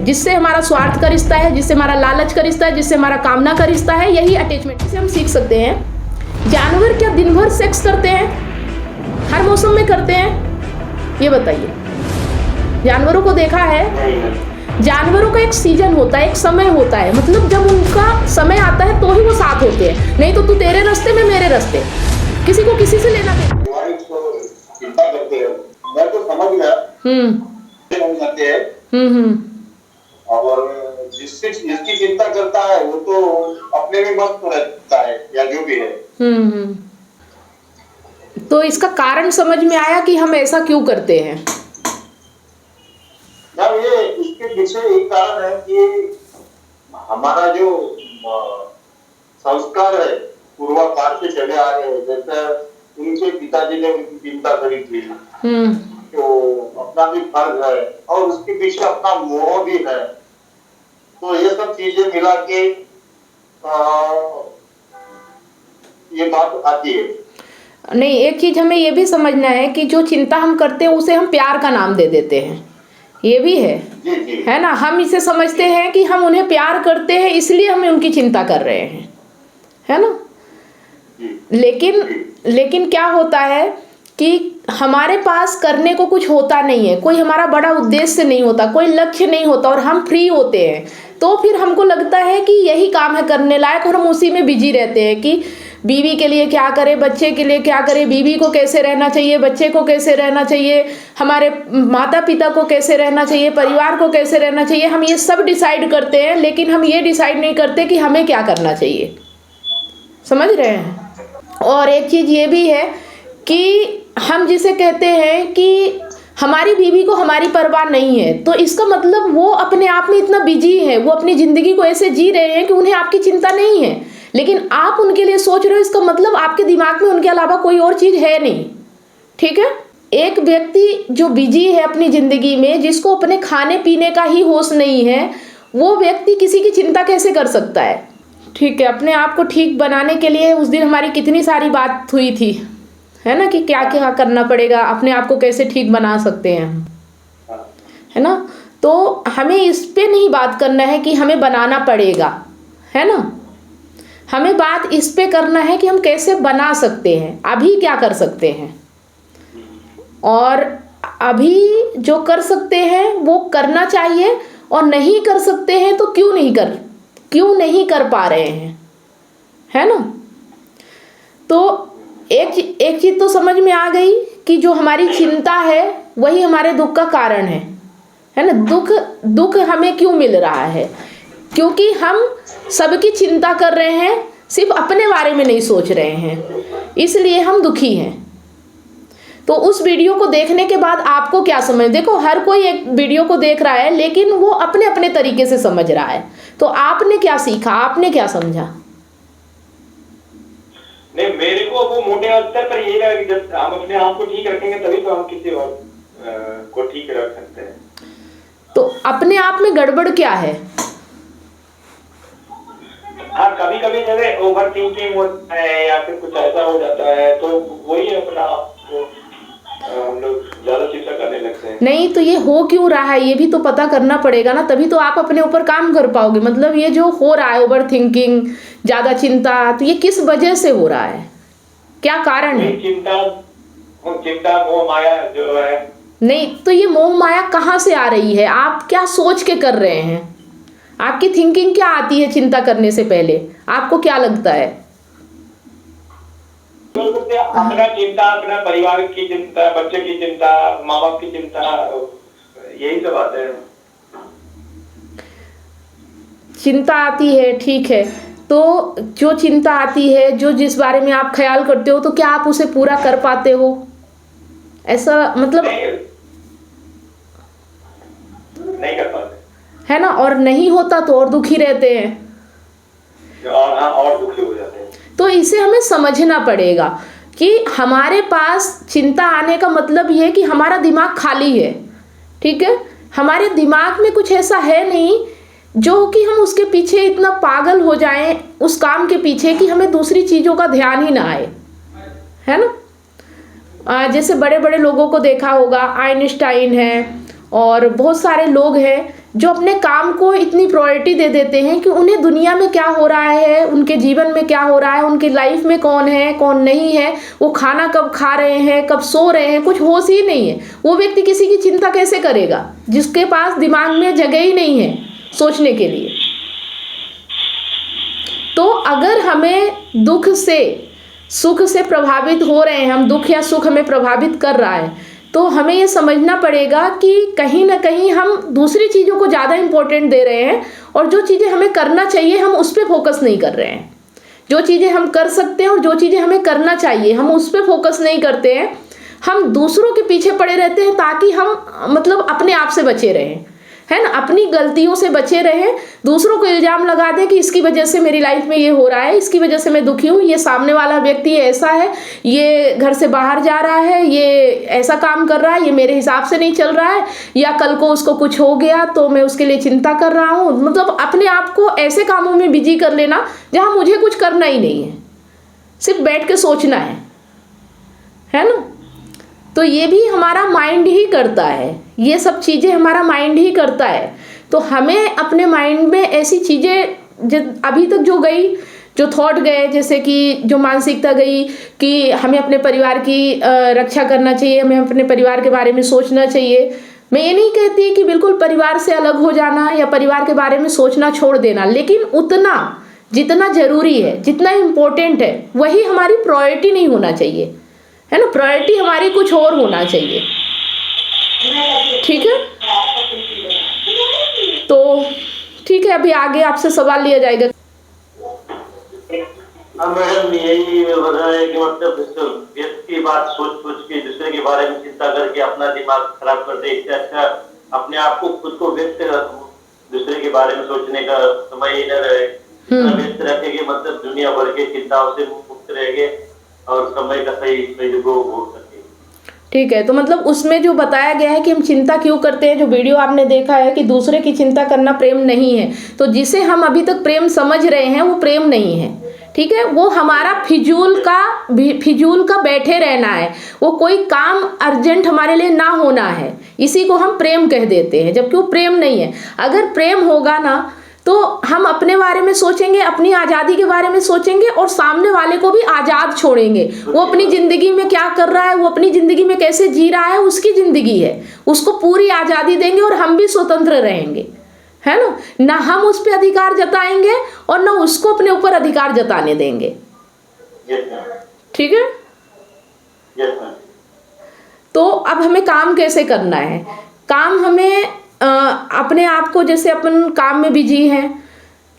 जिससे हमारा स्वार्थ का रिश्ता है, जिससे हमारा लालच का रिश्ता है, जिससे हमारा कामना का रिश्ता है, यही अटैचमेंट से हम सीख सकते हैं। जानवर क्या दिन भर सेक्स करते हैं? हर मौसम में करते हैं? ये बताइए। जानवरों को देखा है, जानवरों का एक सीजन होता है, एक समय होता है, मतलब जब उनका समय आता है तो ही वो साथ होते हैं, नहीं तो तू तेरे रास्ते में मेरे रास्ते, किसी को किसी से लेना देना। चिंता करते हैं, मैं तो समझ गया। जाते हैं और जिसकी चिंता करता है वो तो अपने में मस्त रहता है या जो भी है। तो इसका कारण समझ में आया कि हम ऐसा क्यों करते हैं? ना ये इसके पीछे एक कारण है कि हमारा जो संस्कार है पूर्वापार से चले आ रहे हैं। जैसे उनके पिताजी ने उनकी चिंता करी थी, तो अपना भी फर्ज है और उसके पीछे अपना मोह भी है। तो ये सब चीजें मिला के ये बात आती है। नहीं, एक चीज हमें ये भी समझना है कि जो चिंता हम करते हैं उसे हम प्यार का नाम दे देते हैं, ये भी है। जी। है ना, हम इसे समझते हैं कि हम उन्हें प्यार करते हैं इसलिए हमें उनकी चिंता कर रहे हैं, है ना। लेकिन क्या होता है कि हमारे पास करने को कुछ होता नहीं है, कोई हमारा बड़ा उद्देश्य नहीं होता, कोई लक्ष्य नहीं होता और हम फ्री होते हैं, तो फिर हमको लगता है कि यही काम है करने लायक और हम उसी में बिजी रहते हैं कि बीवी के लिए क्या करें, बच्चे के लिए क्या करें, बीवी को कैसे रहना चाहिए, बच्चे को कैसे रहना चाहिए, हमारे माता पिता को कैसे रहना चाहिए, परिवार को कैसे रहना चाहिए। हम ये सब डिसाइड करते हैं, लेकिन हम ये डिसाइड नहीं करते कि हमें क्या करना चाहिए। समझ रहे हैं। और एक चीज़ ये भी है कि हम जिसे कहते हैं कि हमारी बीवी को हमारी परवाह नहीं है, तो इसका मतलब वो अपने आप में इतना बिजी है, वो अपनी ज़िंदगी को ऐसे जी रहे हैं कि उन्हें आपकी चिंता नहीं है, लेकिन आप उनके लिए सोच रहे हो, इसका मतलब आपके दिमाग में उनके अलावा कोई और चीज़ है नहीं। ठीक है। एक व्यक्ति जो बिजी है अपनी ज़िंदगी में, जिसको अपने खाने पीने का ही होश नहीं है, वो व्यक्ति किसी की चिंता कैसे कर सकता है? ठीक है। अपने आप को ठीक बनाने के लिए उस दिन हमारी कितनी सारी बात हुई थी, है ना, कि क्या क्या करना पड़ेगा, अपने आप को कैसे ठीक बना सकते हैं हम, है ना। तो हमें इस पे नहीं बात करना है कि हमें बनाना पड़ेगा, है ना। हमें बात इस पे करना है कि हम कैसे बना सकते हैं, अभी क्या कर सकते हैं, और अभी जो कर सकते हैं वो करना चाहिए, और नहीं कर सकते हैं तो क्यों नहीं कर पा रहे हैं, है ना। तो एक चीज तो समझ में आ गई कि जो हमारी चिंता है वही हमारे दुख का कारण है ना। दुख हमें क्यों मिल रहा है? क्योंकि हम सबकी चिंता कर रहे हैं, सिर्फ अपने बारे में नहीं सोच रहे हैं, इसलिए हम दुखी हैं। तो उस वीडियो को देखने के बाद आपको क्या समझ, देखो हर कोई एक वीडियो को देख रहा है, लेकिन वो अपने अपने तरीके से समझ रहा है। तो आपने क्या सीखा, आपने क्या समझा? नहीं, मेरे को वो मोटे स्तर पर ये लगा कि जब हम अपने आप को ठीक रखेंगे तभी तो हम किसी और को ठीक रख सकते हैं। तो अपने आप में गड़बड़ क्या है? हाँ, कभी कभी जैसे ओवर थिंकिंग होता है या फिर कुछ ऐसा हो जाता है, तो वही अपना हम लोग ज्यादा चिंता करने लगते हैं। नहीं, तो ये हो क्यों रहा है ये भी तो पता करना पड़ेगा ना, तभी तो आप अपने ऊपर काम कर पाओगे। मतलब ये जो हो रहा है ओवर थिंकिंग, ज्यादा चिंता, तो ये किस वजह से हो रहा है, क्या कारण है? चिंता मोह माया जो है। नहीं, तो ये मोह माया कहाँ से आ रही है? आप क्या सोच के कर रहे हैं? आपकी थिंकिंग क्या आती है चिंता करने से पहले? आपको क्या लगता है? अपना चिंता, अपना परिवार की चिंता, बच्चे की चिंता, माँ बाप की चिंता, यही सब आते हैं। चिंता आती है, ठीक है। तो जो चिंता आती है, जो जिस बारे में आप ख्याल करते हो, तो क्या आप उसे पूरा कर पाते हो? ऐसा मतलब नहीं कर पाते, है ना। और नहीं होता तो और दुखी रहते हैं, और दुखी हो जाते हैं। तो इसे हमें समझना पड़ेगा कि हमारे पास चिंता आने का मतलब ये है कि हमारा दिमाग खाली है। ठीक है। हमारे दिमाग में कुछ ऐसा है नहीं जो कि हम उसके पीछे इतना पागल हो जाएं, उस काम के पीछे, कि हमें दूसरी चीज़ों का ध्यान ही ना आए, है ना। जैसे बड़े बड़े लोगों को देखा होगा, आइंस्टाइन है और बहुत सारे लोग हैं जो अपने काम को इतनी प्रायोरिटी दे देते हैं कि उन्हें दुनिया में क्या हो रहा है, उनके जीवन में क्या हो रहा है, उनकी लाइफ में कौन है कौन नहीं है, वो खाना कब खा रहे हैं, कब सो रहे हैं, कुछ होश ही नहीं है। वो व्यक्ति किसी की चिंता कैसे करेगा जिसके पास दिमाग में जगह ही नहीं है सोचने के लिए। तो अगर हमें दुख से सुख से प्रभावित हो रहे हैं, हम दुख या सुख हमें प्रभावित कर रहा है, तो हमें ये समझना पड़ेगा कि कहीं ना कहीं हम दूसरी चीज़ों को ज़्यादा इम्पोर्टेंट दे रहे हैं और जो चीज़ें हमें करना चाहिए हम उस पर फोकस नहीं कर रहे हैं। जो चीज़ें हम कर सकते हैं और जो चीज़ें हमें करना चाहिए हम उस पर फोकस नहीं करते हैं। हम दूसरों के पीछे पड़े रहते हैं ताकि हम मतलब अपने आप से बचे रहें, है ना, अपनी गलतियों से बचे रहें। दूसरों को इल्ज़ाम लगा दें कि इसकी वजह से मेरी लाइफ में ये हो रहा है, इसकी वजह से मैं दुखी हूँ, ये सामने वाला व्यक्ति ऐसा है, ये घर से बाहर जा रहा है, ये ऐसा काम कर रहा है, ये मेरे हिसाब से नहीं चल रहा है, या कल को उसको कुछ हो गया तो मैं उसके लिए चिंता कर रहा हूँ। मतलब अपने आप को ऐसे कामों में बिजी कर लेना जहाँ मुझे कुछ करना ही नहीं है, सिर्फ बैठ के सोचना है ना। तो ये भी हमारा माइंड ही करता है, ये सब चीज़ें हमारा माइंड ही करता है। तो हमें अपने माइंड में ऐसी चीज़ें अभी तक जो गई, जो थॉट गए, जैसे कि जो मानसिकता गई कि हमें अपने परिवार की रक्षा करना चाहिए, हमें अपने परिवार के बारे में सोचना चाहिए। मैं ये नहीं कहती कि बिल्कुल परिवार से अलग हो जाना या परिवार के बारे में सोचना छोड़ देना, लेकिन उतना जितना ज़रूरी है, जितना इम्पोर्टेंट है, वही हमारी प्रायोरिटी नहीं होना चाहिए, है ना। प्रायोरिटी हमारी कुछ और होना चाहिए, ठीक है। तो ठीक है, अभी आगे आपसे सवाल लिया जाएगा। मैडम यही वजह है कि मतलब व्यक्ति की बात सोच के दूसरे के बारे में चिंता करके अपना दिमाग खराब कर दे, इससे अच्छा अपने आप को खुद को व्यक्त दूसरे के बारे में सोचने का समय ही न रहे, व्यस्त रखेंगे मतलब दुनिया भर के चिंताओं से मुक्त रहेंगे और समय का सही उपयोग हो सके। ठीक है, तो मतलब उसमें जो बताया गया है कि हम चिंता क्यों करते हैं, जो वीडियो आपने देखा है कि दूसरे की चिंता करना प्रेम नहीं है, तो जिसे हम अभी तक प्रेम समझ रहे हैं वो प्रेम नहीं है, ठीक है। वो हमारा फिजूल का बैठे रहना है, वो कोई काम अर्जेंट हमारे लिए ना होना है, इसी को हम प्रेम कह देते हैं, जबकि वो प्रेम नहीं है। अगर प्रेम होगा ना तो हम अपने बारे में सोचेंगे, अपनी आज़ादी के बारे में सोचेंगे और सामने वाले को भी आज़ाद छोड़ेंगे। वो अपनी ज़िंदगी में क्या कर रहा है, वो अपनी ज़िंदगी में कैसे जी रहा है, उसकी ज़िंदगी है, उसको पूरी आज़ादी देंगे और हम भी स्वतंत्र रहेंगे, है ना। ना हम उस पर अधिकार जताएंगे और ना उसको अपने ऊपर अधिकार जताने देंगे, ठीक है। तो अब हमें काम कैसे करना है। काम हमें अपने आप को, जैसे अपन काम में बिजी हैं,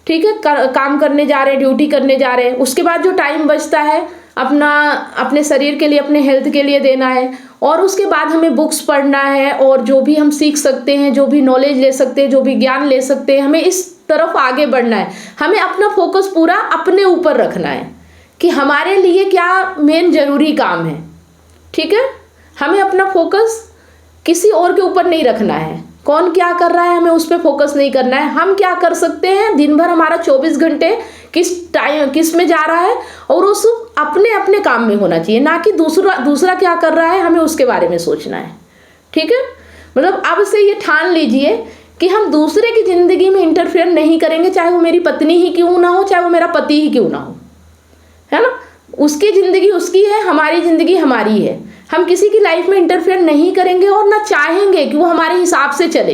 ठीक है, काम करने जा रहे हैं, ड्यूटी करने जा रहे हैं, उसके बाद जो टाइम बचता है अपने शरीर के लिए, अपने हेल्थ के लिए देना है, और उसके बाद हमें बुक्स पढ़ना है और जो भी हम सीख सकते हैं, जो भी नॉलेज ले सकते हैं, जो भी ज्ञान ले सकते हैं, हमें इस तरफ आगे बढ़ना है। हमें अपना फोकस पूरा अपने ऊपर रखना है कि हमारे लिए क्या मेन ज़रूरी काम है, ठीक है। हमें अपना फोकस किसी और के ऊपर नहीं रखना है, कौन क्या कर रहा है हमें उस पर फोकस नहीं करना है। हम क्या कर सकते हैं, दिन भर हमारा 24 घंटे किस में जा रहा है, और वो सब अपने अपने काम में होना चाहिए, ना कि दूसरा क्या कर रहा है हमें उसके बारे में सोचना है, ठीक है। मतलब अब से ये ठान लीजिए कि हम दूसरे की ज़िंदगी में इंटरफेयर नहीं करेंगे, चाहे वो मेरी पत्नी ही क्यों ना हो, चाहे वो मेरा पति ही क्यों ना हो, है ना। उसकी ज़िंदगी उसकी है, हमारी ज़िंदगी हमारी है। हम किसी की लाइफ में इंटरफेयर नहीं करेंगे और ना चाहेंगे कि वो हमारे हिसाब से चले,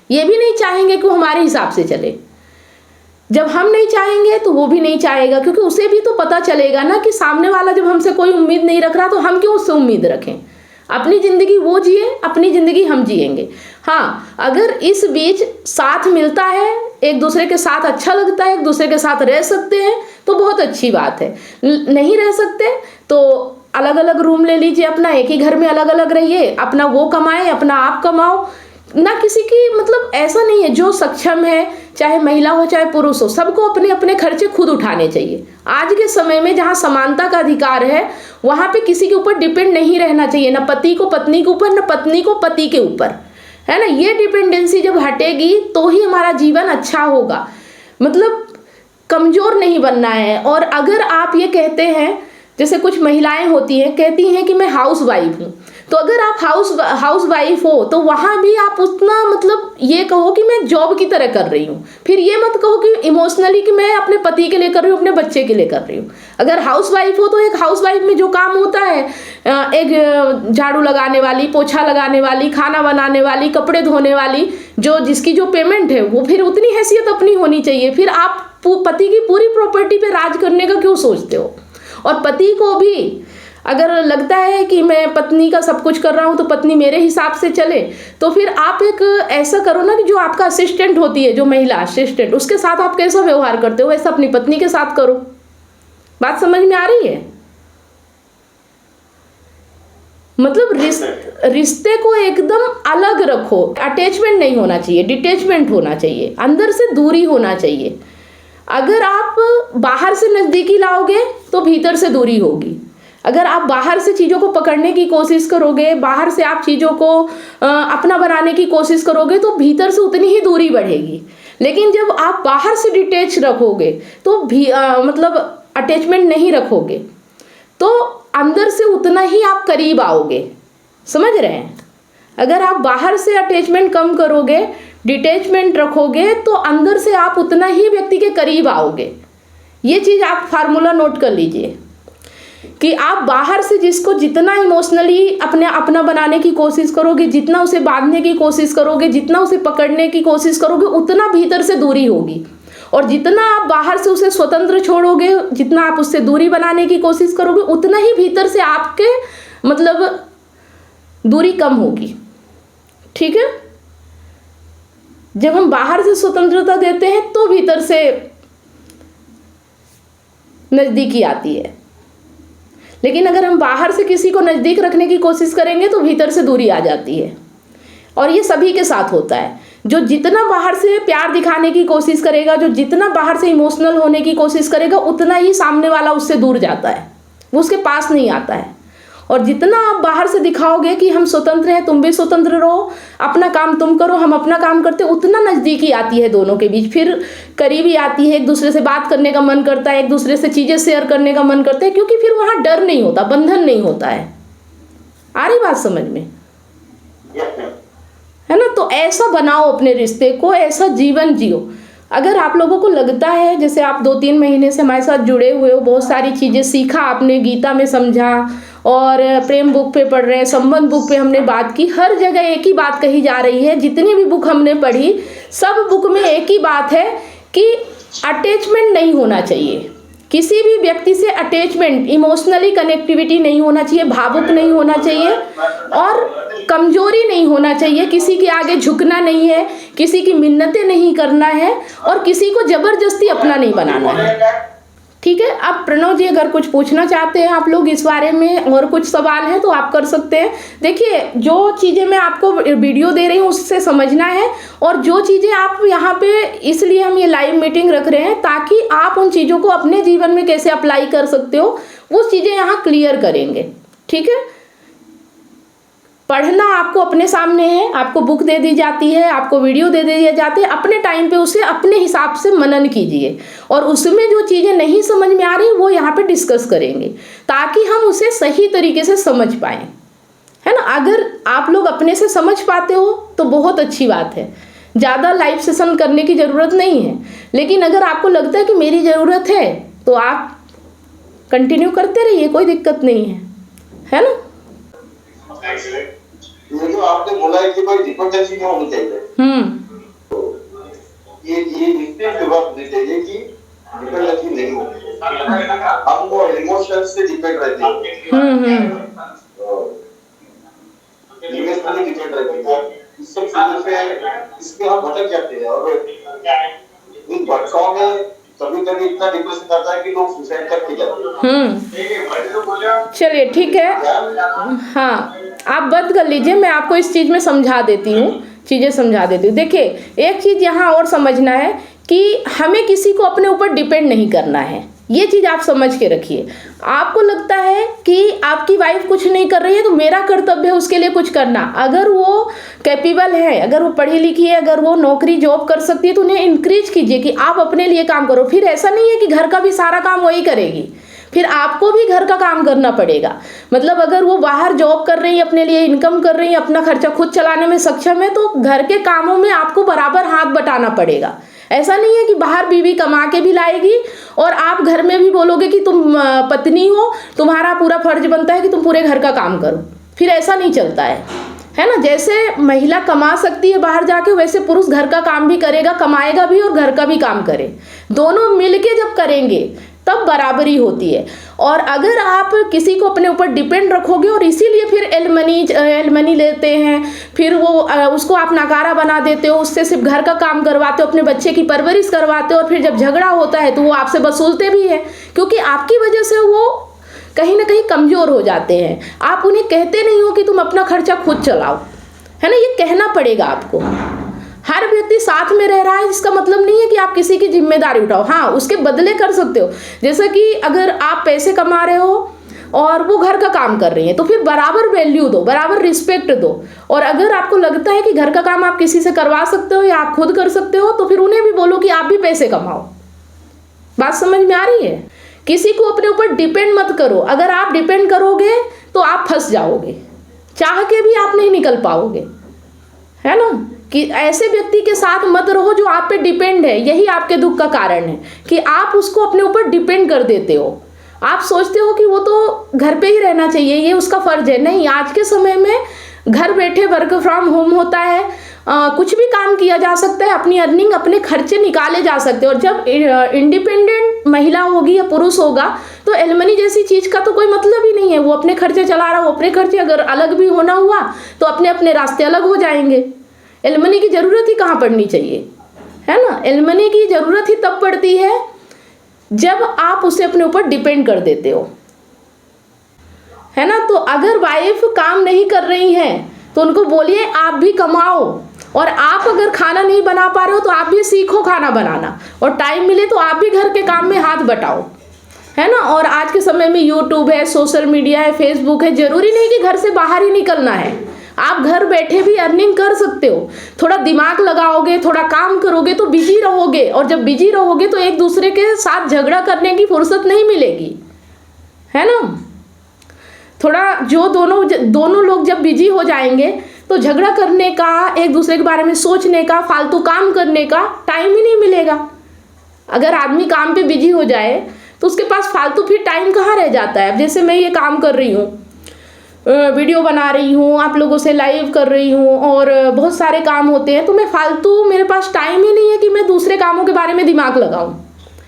ये भी नहीं चाहेंगे कि वो हमारे हिसाब से चले। जब हम नहीं चाहेंगे तो वो भी नहीं चाहेगा, क्योंकि उसे भी तो पता चलेगा ना कि सामने वाला जब हमसे कोई उम्मीद नहीं रख रहा तो हम क्यों उससे उम्मीद रखें। अपनी ज़िंदगी वो जिए, अपनी ज़िंदगी हम जिएंगे। हाँ, अगर इस बीच साथ मिलता है, एक दूसरे के साथ अच्छा लगता है, एक दूसरे के साथ रह सकते हैं तो बहुत अच्छी बात है। नहीं रह सकते तो अलग अलग रूम ले लीजिए अपना, एक ही घर में अलग अलग रहिए, अपना वो कमाए, अपना आप कमाओ ना। किसी की मतलब ऐसा नहीं है, जो सक्षम है, चाहे महिला हो चाहे पुरुष हो, सबको अपने अपने खर्चे खुद उठाने चाहिए। आज के समय में जहाँ समानता का अधिकार है वहाँ पे किसी के ऊपर डिपेंड नहीं रहना चाहिए, ना पति को पत्नी के ऊपर, ना पत्नी को पति के ऊपर, है ना। ये डिपेंडेंसी जब हटेगी तो ही हमारा जीवन अच्छा होगा, मतलब कमज़ोर नहीं बनना है। और अगर आप ये कहते हैं जैसे कुछ महिलाएं होती हैं, कहती हैं कि मैं हाउस वाइफ हूँ, तो अगर आप हाउस वाइफ हो तो वहाँ भी आप उतना मतलब ये कहो कि मैं जॉब की तरह कर रही हूँ, फिर ये मत कहो कि इमोशनली कि मैं अपने पति के लिए कर रही हूँ, अपने बच्चे के लिए कर रही हूँ। अगर हाउस वाइफ हो तो एक हाउस वाइफ में जो काम होता है, एक झाड़ू लगाने वाली, पोछा लगाने वाली, खाना बनाने वाली, कपड़े धोने वाली, जिसकी जो पेमेंट है वो फिर उतनी हैसियत अपनी होनी चाहिए। फिर आप पति की पूरी प्रॉपर्टी पे राज करने का क्यों सोचते हो? और पति को भी अगर लगता है कि मैं पत्नी का सब कुछ कर रहा हूँ तो पत्नी मेरे हिसाब से चले, तो फिर आप एक ऐसा करो ना कि जो आपका असिस्टेंट होती है, जो महिला असिस्टेंट, उसके साथ आप कैसा व्यवहार करते हो वैसा अपनी पत्नी के साथ करो। बात समझ में आ रही है? मतलब रिश्ते को एकदम अलग रखो, अटैचमेंट नहीं होना चाहिए, डिटैचमेंट होना चाहिए, अंदर से दूरी होना चाहिए। अगर आप बाहर से नज़दीकी लाओगे तो भीतर से दूरी होगी। अगर आप बाहर से चीज़ों को पकड़ने की कोशिश करोगे, बाहर से आप चीज़ों को अपना बनाने की कोशिश करोगे तो भीतर से उतनी ही दूरी बढ़ेगी। लेकिन जब आप बाहर से डिटैच रखोगे तो मतलब अटैचमेंट नहीं रखोगे तो अंदर से उतना ही आप करीब आओगे। समझ रहे हैं? अगर आप बाहर से अटैचमेंट कम करोगे, डिटैचमेंट रखोगे, तो अंदर से आप उतना ही व्यक्ति के करीब आओगे। ये चीज़ आप फार्मूला नोट कर लीजिए कि आप बाहर से जिसको जितना इमोशनली अपना बनाने की कोशिश करोगे, जितना उसे बांधने की कोशिश करोगे, जितना उसे पकड़ने की कोशिश करोगे, उतना भीतर से दूरी होगी। और जितना आप बाहर से उसे स्वतंत्र छोड़ोगे, जितना आप उससे दूरी बनाने की कोशिश करोगे, उतना ही भीतर से आपके मतलब दूरी कम होगी। ठीक है? जब हम बाहर से स्वतंत्रता देते हैं तो भीतर से नज़दीकी आती है, लेकिन अगर हम बाहर से किसी को नज़दीक रखने की कोशिश करेंगे तो भीतर से दूरी आ जाती है। और ये सभी के साथ होता है। जो जितना बाहर से प्यार दिखाने की कोशिश करेगा, जो जितना बाहर से इमोशनल होने की कोशिश करेगा, उतना ही सामने वाला उससे दूर जाता है, वो उसके पास नहीं आता है। और जितना आप बाहर से दिखाओगे कि हम स्वतंत्र हैं, तुम भी स्वतंत्र रहो, अपना काम तुम करो, हम अपना काम करते, उतना नज़दीकी आती है दोनों के बीच, फिर करीबी आती है, एक दूसरे से बात करने का मन करता है, एक दूसरे से चीज़ें शेयर करने का मन करता है, क्योंकि फिर वहाँ डर नहीं होता, बंधन नहीं होता है। आ रही बात समझ में? है ना? तो ऐसा बनाओ अपने रिश्ते को, ऐसा जीवन जियो। अगर आप लोगों को लगता है जैसे आप 2-3 महीने से हमारे साथ जुड़े हुए हो, बहुत सारी चीज़ें सीखा आपने, गीता में समझा और प्रेम बुक पे पढ़ रहे हैं, संबंध बुक पे हमने बात की, हर जगह एक ही बात कही जा रही है। जितनी भी बुक हमने पढ़ी, सब बुक में एक ही बात है कि अटैचमेंट नहीं होना चाहिए। किसी भी व्यक्ति से अटैचमेंट, इमोशनली कनेक्टिविटी नहीं होना चाहिए, भावुक नहीं होना चाहिए और कमजोरी नहीं होना चाहिए। किसी के आगे झुकना नहीं है, किसी की मिन्नतें नहीं करना है और किसी को जबरदस्ती अपना नहीं बनाना है। ठीक है? अब प्रणव जी अगर कुछ पूछना चाहते हैं आप लोग इस बारे में और कुछ सवाल है तो आप कर सकते हैं। देखिए, जो चीज़ें मैं आपको वीडियो दे रही हूँ उससे समझना है, और जो चीज़ें आप यहाँ पे, इसलिए हम ये लाइव मीटिंग रख रहे हैं ताकि आप उन चीज़ों को अपने जीवन में कैसे अप्लाई कर सकते हो वो चीज़ें यहाँ क्लियर करेंगे। ठीक है? पढ़ना आपको अपने सामने है, आपको बुक दे दी जाती है, आपको वीडियो दे दी जाती है, अपने टाइम पे उसे अपने हिसाब से मनन कीजिए और उसमें जो चीज़ें नहीं समझ में आ रही वो यहाँ पे डिस्कस करेंगे ताकि हम उसे सही तरीके से समझ पाएँ। है ना? अगर आप लोग अपने से समझ पाते हो तो बहुत अच्छी बात है, ज़्यादा लाइव सेशन करने की ज़रूरत नहीं है। लेकिन अगर आपको लगता है कि मेरी ज़रूरत है तो आप कंटिन्यू करते रहिए, कोई दिक्कत नहीं है ना? ये जो आपने बोला है कि भाई डिपेंडेंसी नहीं होनी चाहिए, ये इसलिए जवाब होनी चाहिए कि डिपेंडेंसी नहीं होनी, हम वो इमोशन से डिपेंड रहते हैं, इमोशनली डिपेंड रहते हैं। इस सब चीजों से इसमें हम भटक जाते हैं और इन भटकाओं में कभी-कभी इतना डिप्रेशन आता है कि लोग सुसाइड करके जाते हैं। चलिए ठीक है, हाँ आप बंद कर लीजिए, मैं आपको इस चीज़ में समझा देती हूँ, चीज़ें समझा देती हूँ। देखिए, एक चीज़ यहाँ और समझना है कि हमें किसी को अपने ऊपर डिपेंड नहीं करना है, ये चीज़ आप समझ के रखिए। आपको लगता है कि आपकी वाइफ कुछ नहीं कर रही है तो मेरा कर्तव्य है उसके लिए कुछ करना। अगर वो कैपेबल है, अगर वो पढ़ी लिखी है, अगर वो नौकरी जॉब कर सकती है तो उन्हें इंक्रेज कीजिए कि आप अपने लिए काम करो। फिर ऐसा नहीं है कि घर का भी सारा काम वही करेगी, फिर आपको भी घर का काम करना पड़ेगा। मतलब अगर वो बाहर जॉब कर रही है, अपने लिए इनकम कर रही है, अपना खर्चा खुद चलाने में सक्षम है, तो घर के कामों में आपको बराबर हाथ बटाना पड़ेगा। ऐसा नहीं है कि बाहर बीवी कमा के भी लाएगी और आप घर में भी बोलोगे कि तुम पत्नी हो, तुम्हारा पूरा फर्ज बनता है कि तुम पूरे घर का काम करो। फिर ऐसा नहीं चलता है ना। जैसे महिला कमा सकती है बाहर जाके, वैसे पुरुष घर का काम भी करेगा, कमाएगा भी और घर का भी काम करे। दोनों मिलके जब करेंगे तब बराबरी होती है। और अगर आप किसी को अपने ऊपर डिपेंड रखोगे और इसीलिए फिर एलमनी लेते हैं, फिर वो उसको आप नकारा बना देते हो, उससे सिर्फ घर का काम करवाते हो, अपने बच्चे की परवरिश करवाते हो, और फिर जब झगड़ा होता है तो वो आपसे वसूलते भी है, क्योंकि आपकी वजह से वो कहीं ना कहीं कमज़ोर हो जाते हैं। आप उन्हें कहते नहीं हो कि तुम अपना खर्चा खुद चलाओ, है ना, ये कहना पड़ेगा आपको। हर व्यक्ति साथ में रह रहा है इसका मतलब नहीं है कि आप किसी की जिम्मेदारी उठाओ। हाँ, उसके बदले कर सकते हो। जैसे कि अगर आप पैसे कमा रहे हो और वो घर का काम कर रही है, तो फिर बराबर वैल्यू दो, बराबर रिस्पेक्ट दो। और अगर आपको लगता है कि घर का काम आप किसी से करवा सकते हो या आप खुद कर सकते हो, तो फिर उन्हें भी बोलो कि आप भी पैसे कमाओ। बात समझ में आ रही है? किसी को अपने ऊपर डिपेंड मत करो। अगर आप डिपेंड करोगे तो आप फंस जाओगे, चाह के भी आप नहीं निकल पाओगे, है ना। कि ऐसे व्यक्ति के साथ मत रहो जो आप पे डिपेंड है। यही आपके दुख का कारण है कि आप उसको अपने ऊपर डिपेंड कर देते हो। आप सोचते हो कि वो तो घर पे ही रहना चाहिए, ये उसका फर्ज है। नहीं, आज के समय में घर बैठे वर्क फ्रॉम होम होता है, कुछ भी काम किया जा सकता है, अपनी अर्निंग, अपने खर्चे निकाले जा सकते हैं। और जब इंडिपेंडेंट महिला होगी या पुरुष होगा तो एलमनी जैसी चीज़ का तो कोई मतलब ही नहीं है। वो अपने खर्चे चला रहा हो, अपने खर्चे, अगर अलग भी होना हुआ तो अपने अपने रास्ते अलग हो जाएंगे। एलमनी की ज़रूरत ही कहाँ पड़नी चाहिए, है ना। एलमनी की ज़रूरत ही तब पड़ती है जब आप उसे अपने ऊपर डिपेंड कर देते हो, है ना। तो अगर वाइफ काम नहीं कर रही है तो उनको बोलिए आप भी कमाओ, और आप अगर खाना नहीं बना पा रहे हो तो आप भी सीखो खाना बनाना, और टाइम मिले तो आप भी घर के काम में हाथ बटाओ, है ना। और आज के समय में यूट्यूब है, सोशल मीडिया है, फेसबुक है, ज़रूरी नहीं कि घर से बाहर ही निकलना है। आप घर बैठे भी अर्निंग कर सकते हो। थोड़ा दिमाग लगाओगे, थोड़ा काम करोगे तो बिजी रहोगे, और जब बिजी रहोगे तो एक दूसरे के साथ झगड़ा करने की फुर्सत नहीं मिलेगी, है ना। थोड़ा जो दोनों लोग जब बिजी हो जाएंगे तो झगड़ा करने का, एक दूसरे के बारे में सोचने का, फालतू काम करने का टाइम ही नहीं मिलेगा। अगर आदमी काम पे बिजी हो जाए तो उसके पास फालतू फिर टाइम कहाँ रह जाता है। अब जैसे मैं ये काम कर रही हूँ, वीडियो बना रही हूँ, आप लोगों से लाइव कर रही हूँ, और बहुत सारे काम होते हैं, तो मैं फालतू, मेरे पास टाइम ही नहीं है कि मैं दूसरे कामों के बारे में दिमाग लगाऊं,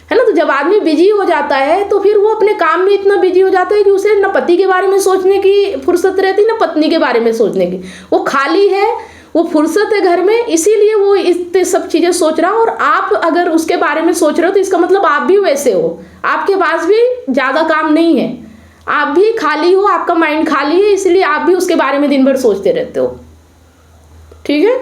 है ना। तो जब आदमी बिजी हो जाता है तो फिर वो अपने काम में इतना बिजी हो जाता है कि उसे न पति के बारे में सोचने की फुर्सत रहती, न पत्नी के बारे में सोचने की। वो खाली है, वो फुर्सत है घर में, इसीलिए वो इतने सब चीज़ें सोच रहा है। और आप अगर उसके बारे में सोच रहे हो तो इसका मतलब आप भी वैसे हो, आपके पास भी ज़्यादा काम नहीं है, आप भी खाली हो, आपका माइंड खाली है, इसलिए आप भी उसके बारे में दिन भर सोचते रहते हो। ठीक है।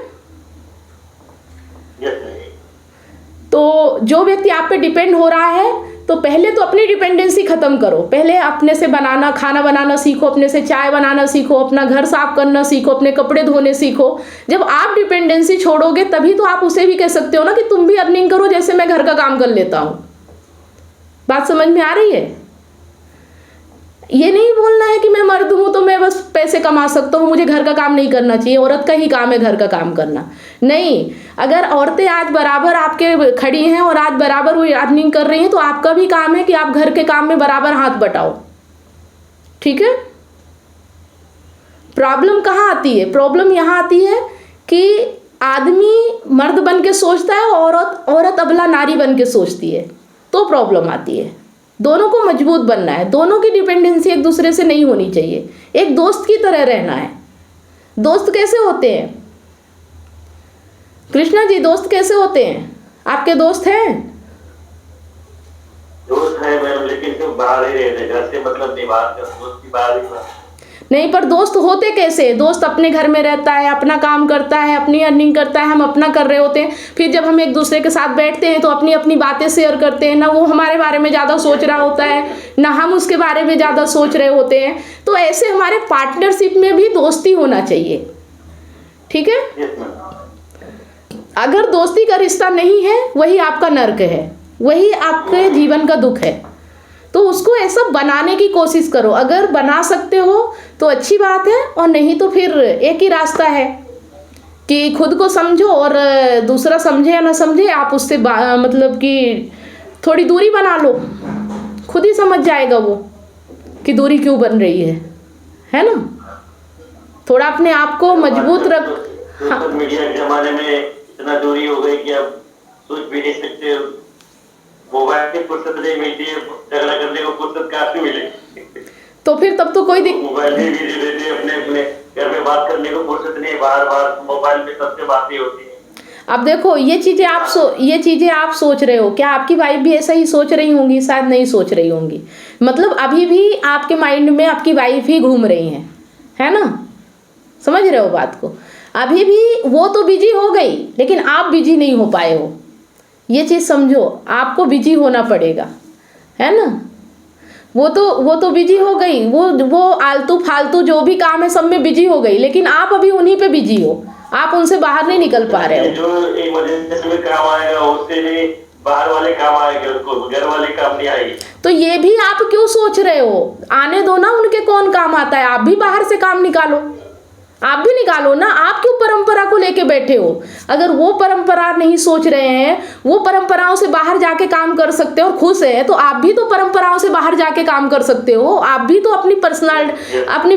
तो जो व्यक्ति आप पे डिपेंड हो रहा है, तो पहले तो अपनी डिपेंडेंसी खत्म करो। पहले अपने से खाना बनाना सीखो, अपने से चाय बनाना सीखो, अपना घर साफ करना सीखो, अपने कपड़े धोने सीखो। जब आप डिपेंडेंसी छोड़ोगे तभी तो आप उसे भी कह सकते हो ना कि तुम भी अर्निंग करो, जैसे मैं घर का काम कर लेता हूँ। बात समझ में आ रही है? ये नहीं बोलना है कि मैं मर्द हूँ तो मैं बस पैसे कमा सकता हूँ, मुझे घर का काम नहीं करना चाहिए, औरत का ही काम है घर का काम करना। नहीं, अगर औरतें आज बराबर आपके खड़ी हैं और आज बराबर वो अर्निंग कर रही हैं, तो आपका भी काम है कि आप घर के काम में बराबर हाथ बटाओ। ठीक है। प्रॉब्लम कहाँ आती है? प्रॉब्लम यहाँ आती है कि आदमी मर्द बन के सोचता है, औरत अबला नारी बन के सोचती है, तो प्रॉब्लम आती है। दोनों को मजबूत बनना है, दोनों की डिपेंडेंसी एक दूसरे से नहीं होनी चाहिए, एक दोस्त की तरह रहना है। दोस्त कैसे होते हैं कृष्णा जी? दोस्त कैसे होते हैं? आपके दोस्त हैं? दोस्त है मैम, लेकिन बाहर ही रहते, घर से मतलब नहीं, बाहर का दोस्त की बाहर ही नहीं, पर दोस्त होते कैसे? दोस्त अपने घर में रहता है, अपना काम करता है, अपनी अर्निंग करता है, हम अपना कर रहे होते हैं। फिर जब हम एक दूसरे के साथ बैठते हैं तो अपनी अपनी बातें शेयर करते हैं, ना वो हमारे बारे में ज़्यादा सोच रहा होता है, ना हम उसके बारे में ज़्यादा सोच रहे होते हैं। तो ऐसे हमारे पार्टनरशिप में भी दोस्ती होना चाहिए। ठीक है। अगर दोस्ती का रिश्ता नहीं है, वही आपका नर्क है, वही आपके जीवन का दुख है। तो उसको ऐसा बनाने की कोशिश करो। अगर बना सकते हो तो अच्छी बात है, और नहीं तो फिर एक ही रास्ता है कि खुद को समझो, और दूसरा समझे या ना समझे आप उससे मतलब कि थोड़ी दूरी बना लो। खुद ही समझ जाएगा वो कि दूरी क्यों बन रही है ना। थोड़ा अपने आप को मजबूत रख। सोशल मीडिया के जमाने में इतना दूरी हो गई कि अब सोच भी नहीं सकते, मोबाइल की फुर्सत नहीं मिलती है, झगड़ा करने को फुर्सत कहाँ से मिलेगी। तो फिर तब तो कोई मोबाइल में भी रहते हैं, अपने अपने घर में बात करने को फुर्सत नहीं, बार बार मोबाइल में सबसे बातें होती है। अब देखो ये चीजें आप सोच रहे हो, क्या आपकी वाइफ भी ऐसा ही सोच रही होंगी? शायद नहीं सोच रही होंगी। मतलब अभी भी आपके माइंड में आपकी वाइफ ही घूम रही है ना। समझ रहे हो बात को? अभी भी वो तो बिजी हो गई, लेकिन आप बिजी नहीं हो पाए हो। ये चीज़ समझो, आपको बिजी होना पड़ेगा, है ना। वो तो बिजी हो गई, वो आलतू फालतू जो भी काम है सब में बिजी हो गई, लेकिन आप अभी उन्हीं पे बिजी हो। आप उनसे बाहर नहीं निकल पा रहे हो। जो इमरजेंसी में काम आएगा उससे भी बाहर वाले काम आएंगे, उसको घर वाले काम नहीं आएंगे। तो ये भी आप क्यों सोच रहे हो? आने दो ना, उनके कौन काम आता है। आप भी बाहर से काम निकालो, आप भी निकालो ना। आप क्यों परंपरा को लेके बैठे हो? अगर वो परंपरा नहीं सोच रहे हैं, वो परंपराओं से बाहर जाके काम कर सकते हो और खुश है, तो आप भी तो परंपराओं से बाहर जाके काम कर सकते हो। आप भी तो अपनी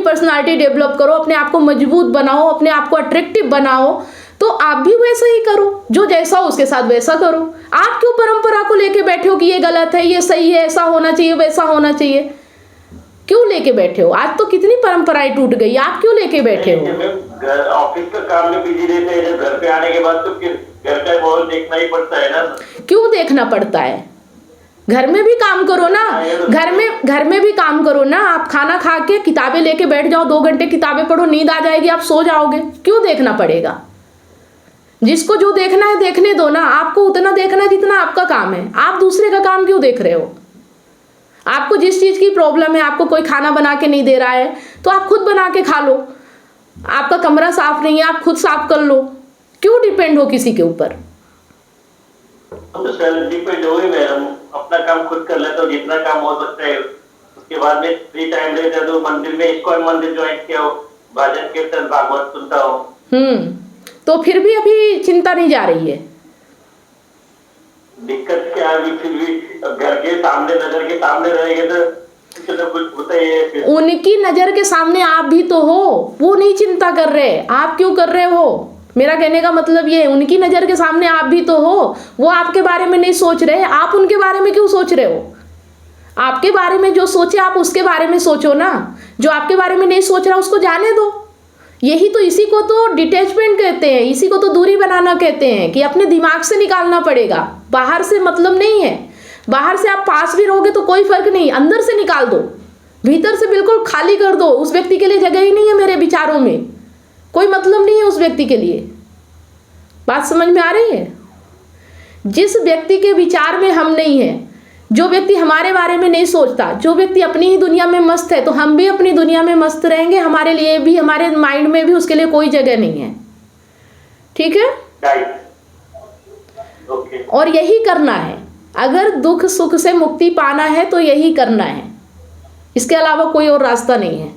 पर्सनालिटी डेवलप करो, अपने आप को मजबूत बनाओ, अपने आप को अट्रैक्टिव बनाओ। तो आप भी वैसा ही करो, जो जैसा हो उसके साथ वैसा करो। आप क्यों परंपरा को लेके बैठे हो कि ये गलत है, ये सही है, ऐसा होना चाहिए, वैसा होना चाहिए? क्यों लेके बैठे हो? आज तो कितनी परंपराएं टूट गई, आप क्यों लेके बैठे हो? घर ऑफिस का काम में बिजी रहते हैं, जब घर पे आने के बाद तो फिर घर का माहौल देखना ही पड़ता है ना। क्यों देखना पड़ता है? घर में भी काम करो ना। घर में भी काम करो ना। आप खाना खा के किताबें लेके बैठ जाओ, 2 घंटे किताबें पढ़ो, नींद आ जाएगी, आप सो जाओगे। क्यों देखना पड़ेगा? जिसको जो देखना है देखने दो ना। आपको उतना देखना है जितना आपका काम है। आप दूसरे का काम क्यों देख रहे हो? आपको जिस चीज़ की प्रॉब्लम है, आपको कोई खाना बना के नहीं दे रहा है, तो आप खुद बना के खा लो। आपका कमरा साफ नहीं है, आप खुद साफ कर लो। क्यों डिपेंड हो किसी के ऊपर? तो सेल्फ डिपेंड हो गई मैडम, अपना काम खुद कर लेता हूँ जितना काम हो सकता है। उसके बाद में फ्री टाइम रहता है तो मंदिर में, इस्कॉन मंदिर ज्वाइन किया हो, भजन कीर्तन भागवत सुनता हूँ। तो फिर भी अभी चिंता नहीं जा रही है। दिक्कत क्या है? फिर भी घर के सामने, नजर के सामने रहेंगे तो कुछ होता ही है। उनकी नजर के सामने आप भी तो हो, वो नहीं चिंता कर रहे, आप क्यों कर रहे हो? मेरा कहने का मतलब ये, उनकी नजर के सामने आप भी तो हो। वो आपके बारे में नहीं सोच रहे, आप उनके बारे में क्यों सोच रहे हो? आपके बारे में जो सोचे आप उसके बारे में सोचो ना। जो आपके बारे में नहीं सोच रहा उसको जाने दो। यही तो, इसी को तो डिटैचमेंट कहते हैं, इसी को तो दूरी बनाना कहते हैं, कि अपने दिमाग से निकालना पड़ेगा। बाहर से मतलब नहीं है। बाहर से आप पास भी रहोगे तो कोई फर्क नहीं, अंदर से निकाल दो, भीतर से बिल्कुल खाली कर दो। उस व्यक्ति के लिए जगह ही नहीं है मेरे विचारों में, कोई मतलब नहीं है उस व्यक्ति के लिए। बात समझ में आ रही है? जिस व्यक्ति के विचार में हम नहीं है, जो व्यक्ति हमारे बारे में नहीं सोचता, जो व्यक्ति अपनी ही दुनिया में मस्त है, तो हम भी अपनी दुनिया में मस्त रहेंगे। हमारे लिए भी, हमारे माइंड में भी उसके लिए कोई जगह नहीं है। ठीक है? और यही करना है। अगर दुख सुख से मुक्ति पाना है तो यही करना है, इसके अलावा कोई और रास्ता नहीं है।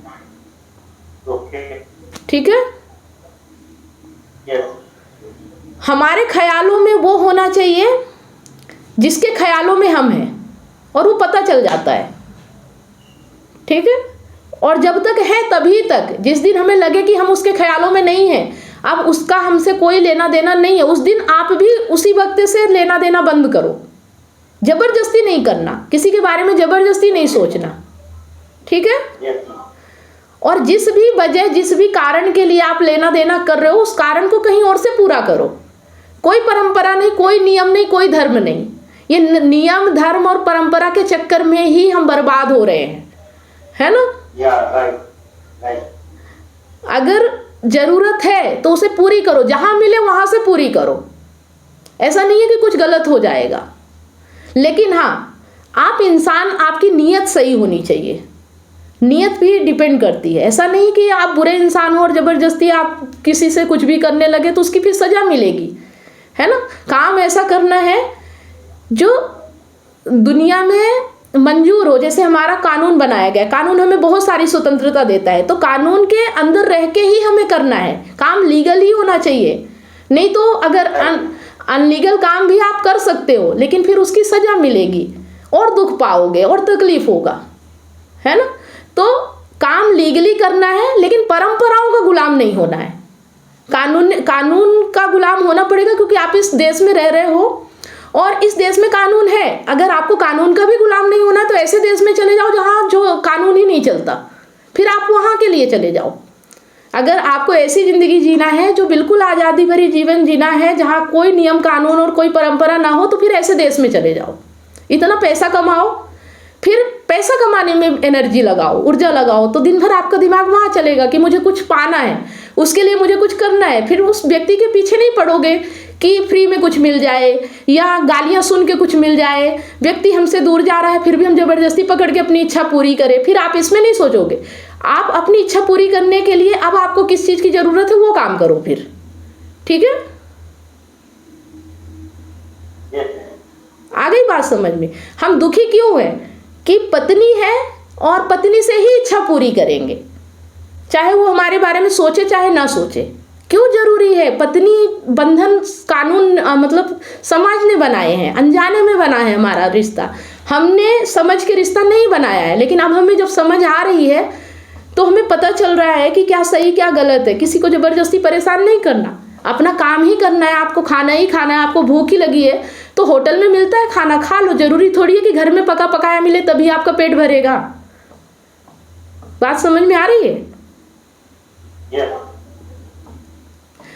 ठीक है? हमारे ख्यालों में वो होना चाहिए जिसके ख्यालों में हम हैं, और वो पता चल जाता है। ठीक है? और जब तक है तभी तक, जिस दिन हमें लगे कि हम उसके ख्यालों में नहीं हैं, अब उसका हमसे कोई लेना देना नहीं है, उस दिन आप भी उसी वक्त से लेना देना बंद करो। जबरदस्ती नहीं करना, किसी के बारे में जबरदस्ती नहीं सोचना। ठीक है? और जिस भी वजह, जिस भी कारण के लिए आप लेना देना कर रहे हो, उस कारण को कहीं और से पूरा करो। कोई परंपरा नहीं, कोई नियम नहीं, कोई धर्म नहीं। ये नियम, धर्म और परंपरा के चक्कर में ही हम बर्बाद हो रहे हैं, है ना? अगर जरूरत है तो उसे पूरी करो, जहां मिले वहां से पूरी करो। ऐसा नहीं है कि कुछ गलत हो जाएगा, लेकिन हाँ, आप इंसान, आपकी नीयत सही होनी चाहिए। नीयत भी डिपेंड करती है। ऐसा नहीं कि आप बुरे इंसान हो और जबरदस्ती आप किसी से कुछ भी करने लगे तो उसकी फिर सजा मिलेगी, है ना? काम ऐसा करना है जो दुनिया में मंजूर हो, जैसे हमारा कानून बनाया गया, कानून हमें बहुत सारी स्वतंत्रता देता है, तो कानून के अंदर रह के ही हमें करना है, काम लीगल ही होना चाहिए। नहीं तो अगर अनलीगल काम भी आप कर सकते हो, लेकिन फिर उसकी सजा मिलेगी और दुख पाओगे और तकलीफ होगा, है ना। तो काम लीगली करना है, लेकिन परंपराओं का गुलाम नहीं होना है। कानून का गुलाम होना पड़ेगा, क्योंकि आप इस देश में रह रहे हो और इस देश में कानून है। अगर आपको कानून का भी गुलाम नहीं होना तो ऐसे देश में चले जाओ जहाँ जो कानून ही नहीं चलता, फिर आप वहाँ के लिए चले जाओ। अगर आपको ऐसी ज़िंदगी जीना है जो बिल्कुल आज़ादी भरी जीवन जीना है, जहाँ कोई नियम कानून और कोई परंपरा ना हो, तो फिर ऐसे देश में चले जाओ। इतना पैसा कमाओ, फिर पैसा कमाने में एनर्जी लगाओ, ऊर्जा लगाओ, तो दिन भर आपका दिमाग वहाँ चलेगा कि मुझे कुछ पाना है, उसके लिए मुझे कुछ करना है। फिर उस व्यक्ति के पीछे नहीं पड़ोगे कि फ्री में कुछ मिल जाए या गालियाँ सुन के कुछ मिल जाए, व्यक्ति हमसे दूर जा रहा है फिर भी हम ज़बरदस्ती पकड़ के अपनी इच्छा पूरी करें। फिर आप इसमें नहीं सोचोगे। आप अपनी इच्छा पूरी करने के लिए अब आपको किस चीज़ की ज़रूरत है वो काम करो फिर, ठीक है। आ गई बात समझ में। हम दुखी क्यों हैं कि पत्नी है और पत्नी से ही इच्छा पूरी करेंगे, चाहे वो हमारे बारे में सोचे चाहे ना सोचे। क्यों जरूरी है? पत्नी बंधन कानून मतलब समाज ने बनाए हैं, अनजाने में बना है हमारा रिश्ता, हमने समझ के रिश्ता नहीं बनाया है। लेकिन अब हमें जब समझ आ रही है तो हमें पता चल रहा है कि क्या सही क्या गलत है। किसी को ज़बरदस्ती परेशान नहीं करना, अपना काम ही करना है। आपको खाना ही खाना है, आपको भूख ही लगी है तो होटल में मिलता है खाना, खा लो। जरूरी थोड़ी है कि घर में पका पकाया मिले तभी आपका पेट भरेगा। बात समझ में आ रही है?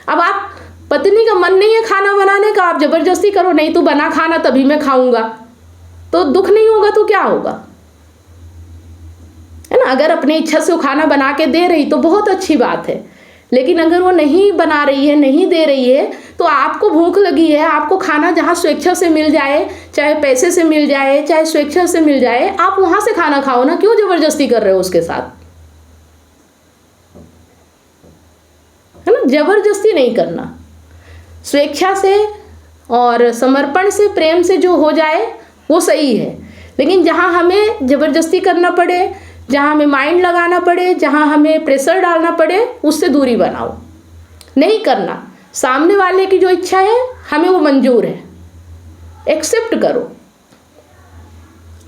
अब आप पत्नी का मन नहीं है खाना बनाने का, आप जबरदस्ती करो, नहीं तू बना खाना तभी मैं खाऊंगा, तो दुख नहीं होगा तो क्या होगा, है ना। अगर अपनी इच्छा से वो खाना बना के दे रही तो बहुत अच्छी बात है, लेकिन अगर वो नहीं बना रही है, नहीं दे रही है, तो आपको भूख लगी है, आपको खाना जहाँ स्वेच्छा से मिल जाए, चाहे पैसे से मिल जाए चाहे स्वेच्छा से मिल जाए, आप वहाँ से खाना खाओ ना। क्यों जबरदस्ती कर रहे हो उसके साथ, है ना। जबरदस्ती नहीं करना, स्वेच्छा से और समर्पण से, प्रेम से जो हो जाए वो सही है। लेकिन जहाँ हमें जबरदस्ती करना पड़े, जहाँ हमें माइंड लगाना पड़े, जहाँ हमें प्रेशर डालना पड़े, उससे दूरी बनाओ। नहीं करना। सामने वाले की जो इच्छा है हमें वो मंजूर है, एक्सेप्ट करो।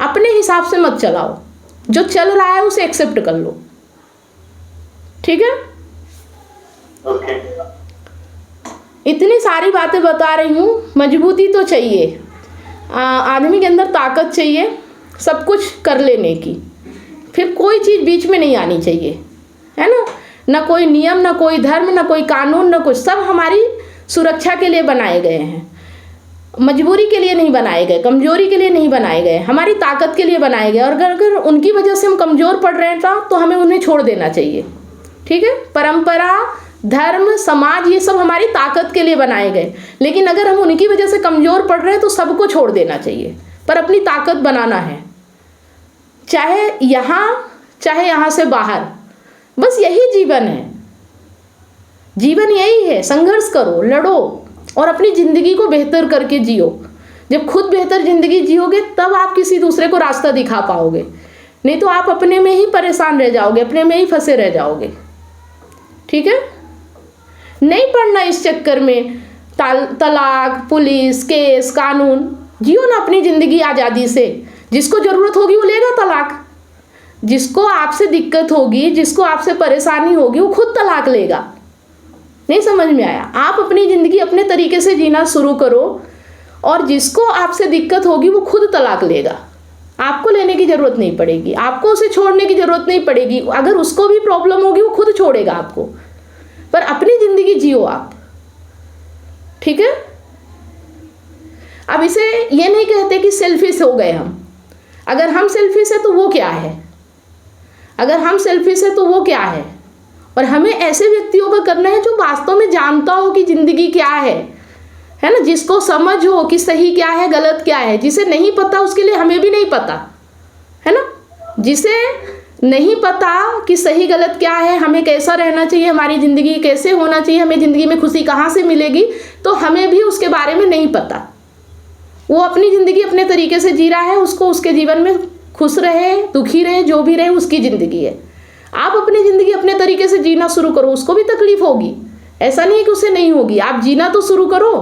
अपने हिसाब से मत चलाओ, जो चल रहा है उसे एक्सेप्ट कर लो, ठीक है। ओके। इतनी सारी बातें बता रही हूँ। मजबूती तो चाहिए, आदमी के अंदर ताकत चाहिए सब कुछ कर लेने की। फिर कोई चीज़ बीच में नहीं आनी चाहिए, है ना। ना कोई नियम, ना कोई धर्म, ना कोई कानून, ना कुछ। सब हमारी सुरक्षा के लिए बनाए गए हैं, मजबूरी के लिए नहीं बनाए गए, कमजोरी के लिए नहीं बनाए गए, हमारी ताकत के लिए बनाए गए। और अगर उनकी वजह से हम कमज़ोर पड़ रहे हैं तो हमें उन्हें छोड़ देना चाहिए, ठीक है। परंपरा, धर्म, समाज, ये सब हमारी ताकत के लिए बनाए गए। लेकिन अगर हम उनकी वजह से कमज़ोर पड़ रहे हैं तो सबको छोड़ देना चाहिए, पर अपनी ताकत बनाना है, चाहे यहाँ से बाहर। बस यही जीवन है, जीवन यही है। संघर्ष करो, लड़ो और अपनी ज़िंदगी को बेहतर करके जियो। जब खुद बेहतर ज़िंदगी जियोगे तब आप किसी दूसरे को रास्ता दिखा पाओगे, नहीं तो आप अपने में ही परेशान रह जाओगे, अपने में ही फंसे रह जाओगे, ठीक है। नहीं पड़ना इस चक्कर में तलाक, पुलिस, केस, कानून। जियो ना अपनी ज़िंदगी आज़ादी से। जिसको ज़रूरत होगी वो लेगा तलाक, जिसको आपसे दिक्कत होगी, जिसको आपसे परेशानी होगी, वो खुद तलाक लेगा। नहीं समझ में आया? आप अपनी ज़िंदगी अपने तरीके से जीना शुरू करो और जिसको आपसे दिक्कत होगी वो खुद तलाक लेगा। आपको लेने की ज़रूरत नहीं पड़ेगी, आपको उसे छोड़ने की ज़रूरत नहीं पड़ेगी। अगर उसको भी प्रॉब्लम होगी वो खुद छोड़ेगा आपको, पर अपनी ज़िंदगी जियो आप, ठीक है। अब इसे ये नहीं कहते कि सेल्फिश हो गए हम। अगर हम सेल्फिश है तो वो क्या है? अगर हम सेल्फिश है तो वो क्या है? और हमें ऐसे व्यक्तियों का करना है जो वास्तव में जानता हो कि ज़िंदगी क्या है ना, जिसको समझ हो कि सही क्या है गलत क्या है। जिसे नहीं पता उसके लिए हमें भी नहीं पता, है ना। जिसे नहीं पता कि सही गलत क्या है, हमें कैसा रहना चाहिए, हमारी ज़िंदगी कैसे होना चाहिए, हमें ज़िंदगी में खुशी कहाँ से मिलेगी, तो हमें भी उसके बारे में नहीं पता। वो अपनी ज़िंदगी अपने तरीके से जी रहा है, उसको उसके जीवन में खुश रहे, दुखी रहे, जो भी रहे, उसकी ज़िंदगी है। आप अपनी ज़िंदगी अपने तरीके से जीना शुरू करो। उसको भी तकलीफ होगी, ऐसा नहीं है कि उसे नहीं होगी। आप जीना तो शुरू करो,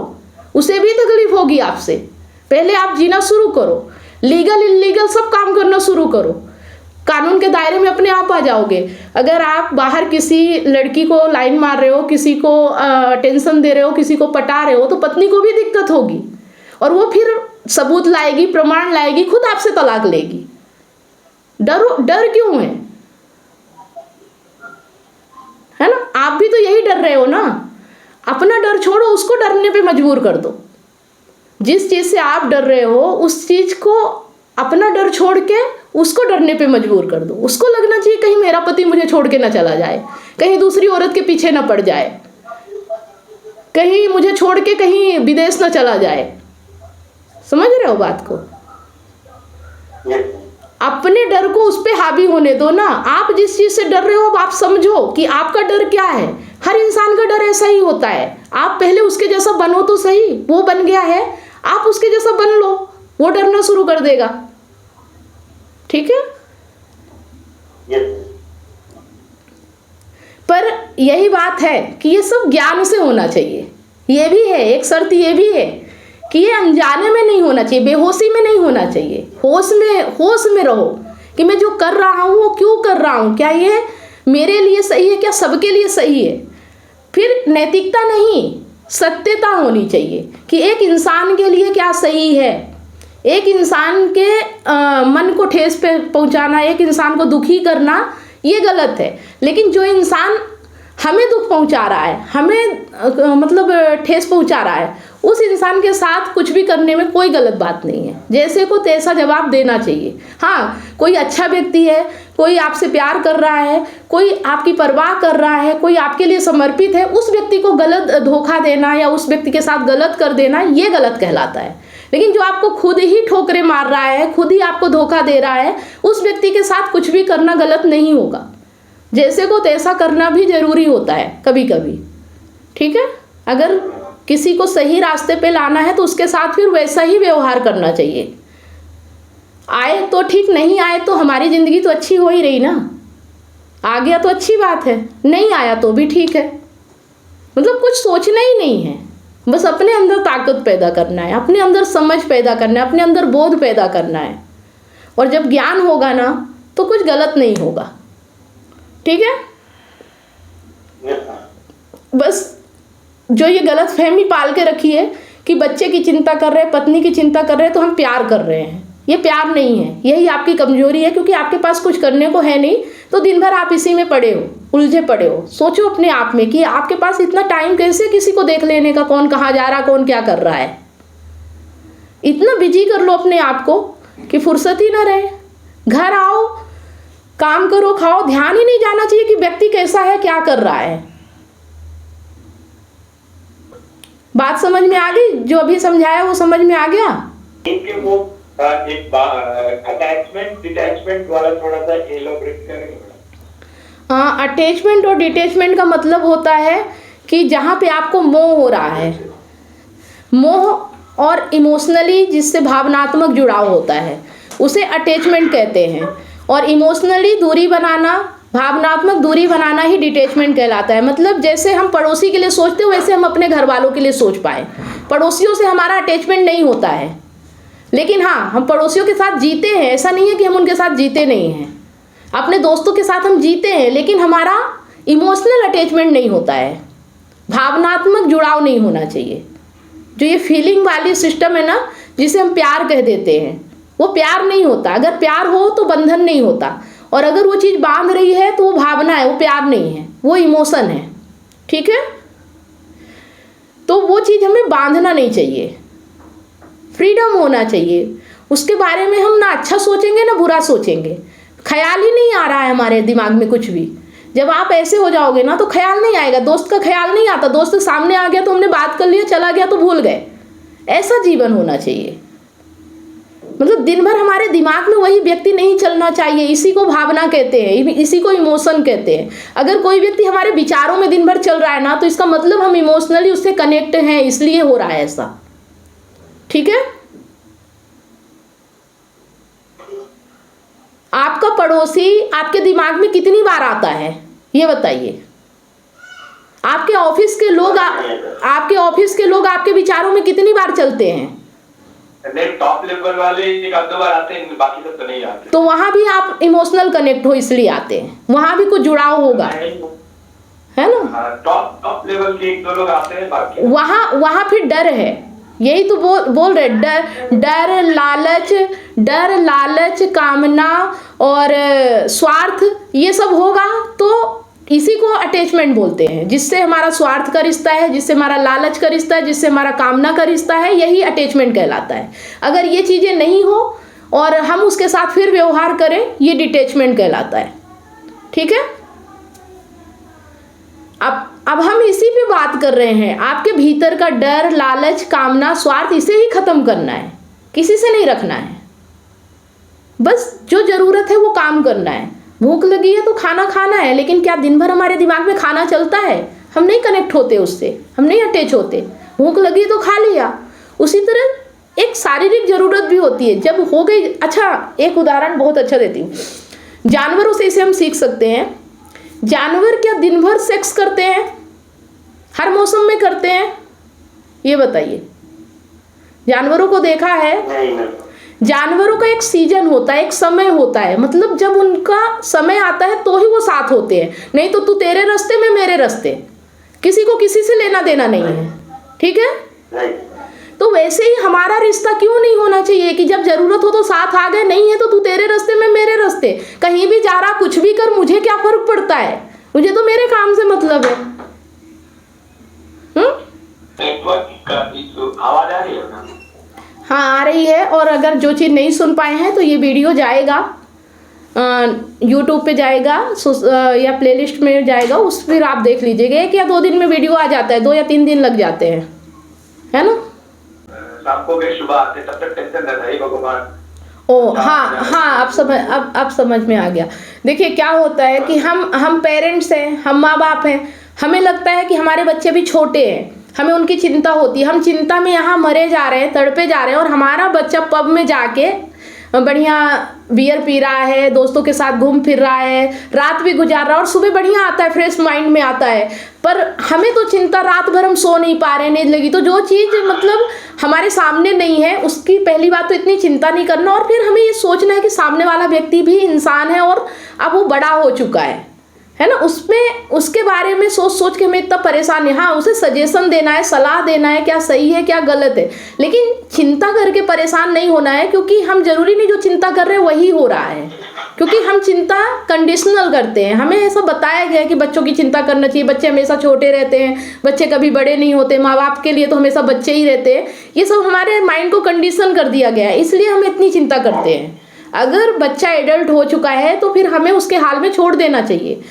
उसे भी तकलीफ होगी आपसे। पहले आप जीना शुरू करो, लीगल इलीगल सब काम करना शुरू करो, कानून के दायरे में अपने आप आ जाओगे। अगर आप बाहर किसी लड़की को लाइन मार रहे हो, किसी को टेंशन दे रहे हो, किसी को पटा रहे हो, तो पत्नी को भी दिक्कत होगी और वो फिर सबूत लाएगी, प्रमाण लाएगी, खुद आपसे तलाक लेगी। डर क्यों है ना? आप भी तो यही डर रहे हो ना। अपना डर छोड़ो, उसको डरने पे मजबूर कर दो। जिस चीज़ से आप डर रहे हो उस चीज़ को, अपना डर छोड़ के उसको डरने पे मजबूर कर दो। उसको लगना चाहिए कहीं मेरा पति मुझे छोड़ के ना चला जाए, कहीं दूसरी औरत के पीछे ना पड़ जाए, कहीं मुझे छोड़ के कहीं विदेश ना चला जाए। समझ रहे हो बात को? अपने डर को उस पे हावी होने दो ना। आप जिस चीज़ से डर रहे हो, अब आप समझो कि आपका डर क्या है। हर इंसान का डर ऐसा ही होता है। आप पहले उसके जैसा बनो तो सही, वो बन गया है, आप उसके जैसा बन लो, वो डरना शुरू कर देगा। ठीक है? पर यही बात है कि ये सब ज्ञान से होना चाहिए। ये भी है, एक शर्त ये भी है कि ये अनजाने में नहीं होना चाहिए, बेहोशी में नहीं होना चाहिए। होश में रहो कि मैं जो कर रहा हूँ वो क्यों कर रहा हूँ, क्या ये मेरे लिए सही है, क्या सबके लिए सही है। फिर नैतिकता नहीं, सत्यता होनी चाहिए कि एक इंसान के लिए क्या सही है। एक इंसान के मन को ठेस पे पहुँचाना, एक इंसान को दुखी करना, ये गलत है। लेकिन जो इंसान हमें दुख पहुंचा रहा है, हमें मतलब ठेस पहुंचा रहा है, उस इंसान के साथ कुछ भी करने में कोई गलत बात नहीं है। जैसे को तैसा जवाब देना चाहिए। हाँ, कोई अच्छा व्यक्ति है, कोई आपसे प्यार कर रहा है, कोई आपकी परवाह कर रहा है, कोई आपके लिए समर्पित है, उस व्यक्ति को गलत धोखा देना या उस व्यक्ति के साथ गलत कर देना, ये गलत कहलाता है। लेकिन जो आपको खुद ही ठोकरे मार रहा है, खुद ही आपको धोखा दे रहा है, उस व्यक्ति के साथ कुछ भी करना गलत नहीं होगा। जैसे को तैसा करना भी जरूरी होता है कभी कभी। ठीक है? अगर किसी को सही रास्ते पे लाना है तो उसके साथ फिर वैसा ही व्यवहार करना चाहिए। आए तो ठीक, नहीं आए तो हमारी ज़िंदगी तो अच्छी हो ही रही ना। आ गया तो अच्छी बात है, नहीं आया तो भी ठीक है। मतलब कुछ सोचना ही नहीं है, बस अपने अंदर ताकत पैदा करना है, अपने अंदर समझ पैदा करना है, अपने अंदर बोध पैदा करना है। और जब ज्ञान होगा ना तो कुछ गलत नहीं होगा। ठीक है? बस जो ये गलत फहमी पाल के रखी है कि बच्चे की चिंता कर रहे हैं, पत्नी की चिंता कर रहे हैं तो हम प्यार कर रहे हैं, ये प्यार नहीं है। यही आपकी कमजोरी है, क्योंकि आपके पास कुछ करने को है नहीं, तो दिन भर आप इसी में पड़े हो, उलझे पड़े हो। सोचो अपने आप में कि आपके पास इतना टाइम कैसे किसी को देख लेने का, कौन कहाँ जा रहा, कौन क्या कर रहा है। इतना बिजी कर लो अपने आप को कि फुर्सत ही ना रहे। घर आओ, काम करो, खाओ, ध्यान ही नहीं जाना चाहिए कि व्यक्ति कैसा है, क्या कर रहा है। बात समझ में आ गई? जो अभी समझाया वो समझ में आ गया? इनके वो एक अटैचमेंट डिटैचमेंट वाला थोड़ा सा एलोब्रेट करेंगे। हाँ, अटैचमेंट और डिटैचमेंट का मतलब होता है कि जहाँ पे आपको मोह हो रहा है, मोह और इमोशनली जिससे भावनात्मक जुड़ाव होता है, उसे अटैचमेंट कहते हैं। और इमोशनली दूरी बनाना, भावनात्मक दूरी बनाना ही डिटैचमेंट कहलाता है। मतलब जैसे हम पड़ोसी के लिए सोचते हो, वैसे हम अपने घर वालों के लिए सोच पाए। पड़ोसियों से हमारा अटैचमेंट नहीं होता है, लेकिन हाँ, हम पड़ोसियों के साथ जीते हैं। ऐसा नहीं है कि हम उनके साथ जीते नहीं हैं। अपने दोस्तों के साथ हम जीते हैं, लेकिन हमारा इमोशनल अटैचमेंट नहीं होता है, भावनात्मक जुड़ाव नहीं होना चाहिए। जो ये फीलिंग वाली सिस्टम है ना, जिसे हम प्यार कह देते हैं, वो प्यार नहीं होता। अगर प्यार हो तो बंधन नहीं होता, और अगर वो चीज़ बांध रही है तो वो भावना है, वो प्यार नहीं है, वो इमोशन है। ठीक है? तो वो चीज़ हमें बांधना नहीं चाहिए, फ्रीडम होना चाहिए। उसके बारे में हम ना अच्छा सोचेंगे ना बुरा सोचेंगे, ख्याल ही नहीं आ रहा है हमारे दिमाग में कुछ भी। जब आप ऐसे हो जाओगे ना तो ख्याल नहीं आएगा, दोस्त का ख्याल नहीं आता। दोस्त सामने आ गया तो हमने बात कर लिया, चला गया तो भूल गए। ऐसा जीवन होना चाहिए। मतलब दिन भर हमारे दिमाग में वही व्यक्ति नहीं चलना चाहिए। इसी को भावना कहते हैं, इसी को इमोशन कहते हैं। अगर कोई व्यक्ति हमारे विचारों में दिन भर चल रहा है ना, तो इसका मतलब हम इमोशनली उससे कनेक्ट हैं, इसलिए हो रहा है ऐसा। ठीक है? पड़ोसी आपके दिमाग में कितनी बार आता है, ये बताइए। आपके ऑफिस के लोग आपके विचारों में कितनी बार चलते हैं? टॉप लेवल वाले एक आध दो बार आते हैं, बाकी सब तो नहीं आते। तो वहां भी आप इमोशनल कनेक्ट हो इसलिए आते हैं, वहां भी कुछ जुड़ाव होगा, है ना? टॉप लेवल के एक दो लोग आते हैं, बाकी वहां फिर डर है, यही तो बोल रहे, डर लालच कामना और स्वार्थ, ये सब होगा तो इसी को अटैचमेंट बोलते हैं। जिससे हमारा स्वार्थ का रिश्ता है, जिससे हमारा लालच का रिश्ता है, जिससे हमारा कामना का रिश्ता है, यही अटैचमेंट कहलाता है। अगर ये चीजें नहीं हो और हम उसके साथ फिर व्यवहार करें, ये डिटैचमेंट कहलाता है। ठीक है, अब हम इसी पे बात कर रहे हैं। आपके भीतर का डर, लालच, कामना, स्वार्थ, इसे ही खत्म करना है, किसी से नहीं रखना है। बस जो जरूरत है वो काम करना है। भूख लगी है तो खाना खाना है, लेकिन क्या दिन भर हमारे दिमाग में खाना चलता है? हम नहीं कनेक्ट होते उससे, हम नहीं अटैच होते। भूख लगी तो खा लिया। उसी तरह एक शारीरिक जरूरत भी होती है, जब हो गई। अच्छा, एक उदाहरण बहुत अच्छा देती हूँ। जानवरों से इसे हम सीख सकते हैं। जानवर क्या दिन भर सेक्स करते हैं? हर मौसम में करते हैं? ये बताइए। जानवरों को देखा है? जानवरों का एक सीजन होता है, एक समय होता है, मतलब जब उनका समय आता है तो ही वो साथ होते हैं, नहीं तो तू तेरे रास्ते में मेरे रास्ते, किसी को किसी से लेना देना नहीं है। ठीक है, तो वैसे ही हमारा रिश्ता क्यों नहीं होना चाहिए कि जब जरूरत हो तो साथ आ गए, नहीं है तो तू तेरे रास्ते में मेरे रास्ते, कहीं भी जा रहा, कुछ भी कर, मुझे क्या फर्क पड़ता है, मुझे तो मेरे काम से मतलब है। आवाज आ रही है ना? हाँ, आ रही है। और अगर जो चीज़ नहीं सुन पाए हैं तो ये वीडियो जाएगा, यूट्यूब पे जाएगा या प्लेलिस्ट में जाएगा, उस फिर आप देख लीजिएगा। 1 या 2 दिन में वीडियो आ जाता है, 2 या 3 दिन लग जाते हैं, है ना? आपको भी सुबह आते तब तक टेंशन रहता है भगवान। ओ हाँ, अब समझ में आ गया। देखिए क्या होता है कि हम पेरेंट्स हैं, हम माँ बाप हैं, हमें लगता है कि हमारे बच्चे भी छोटे हैं, हमें उनकी चिंता होती है। हम चिंता में यहाँ मरे जा रहे हैं, तड़पे जा रहे हैं, और हमारा बच्चा पब में जाके बढ़िया बियर पी रहा है, दोस्तों के साथ घूम फिर रहा है, रात भी गुजार रहा है और सुबह बढ़िया आता है, फ्रेश माइंड में आता है। पर हमें तो चिंता, रात भर हम सो नहीं पा रहे, नींद लगी। तो जो चीज़ मतलब हमारे सामने नहीं है, उसकी पहली बात तो इतनी चिंता नहीं करना, और फिर हमें ये सोचना है कि सामने वाला व्यक्ति भी इंसान है और अब वो बड़ा हो चुका है ना? उसमें उसके बारे में सोच के हमें इतना परेशान है। हाँ, उसे सजेशन देना है, सलाह देना है, क्या सही है क्या गलत है, लेकिन चिंता करके परेशान नहीं होना है, क्योंकि हम जरूरी नहीं जो चिंता कर रहे हैं वही हो रहा है, क्योंकि हम चिंता कंडीशनल करते हैं। हमें ऐसा बताया गया है कि बच्चों की चिंता करना चाहिए, बच्चे हमेशा छोटे रहते हैं, बच्चे कभी बड़े नहीं होते, माँ बाप के लिए तो हमेशा बच्चे ही रहते हैं। ये सब हमारे माइंड को कंडीशन कर दिया गया है, इसलिए हम इतनी चिंता करते हैं। अगर बच्चा एडल्ट हो चुका है तो फिर हमें उसके हाल में छोड़ देना चाहिए।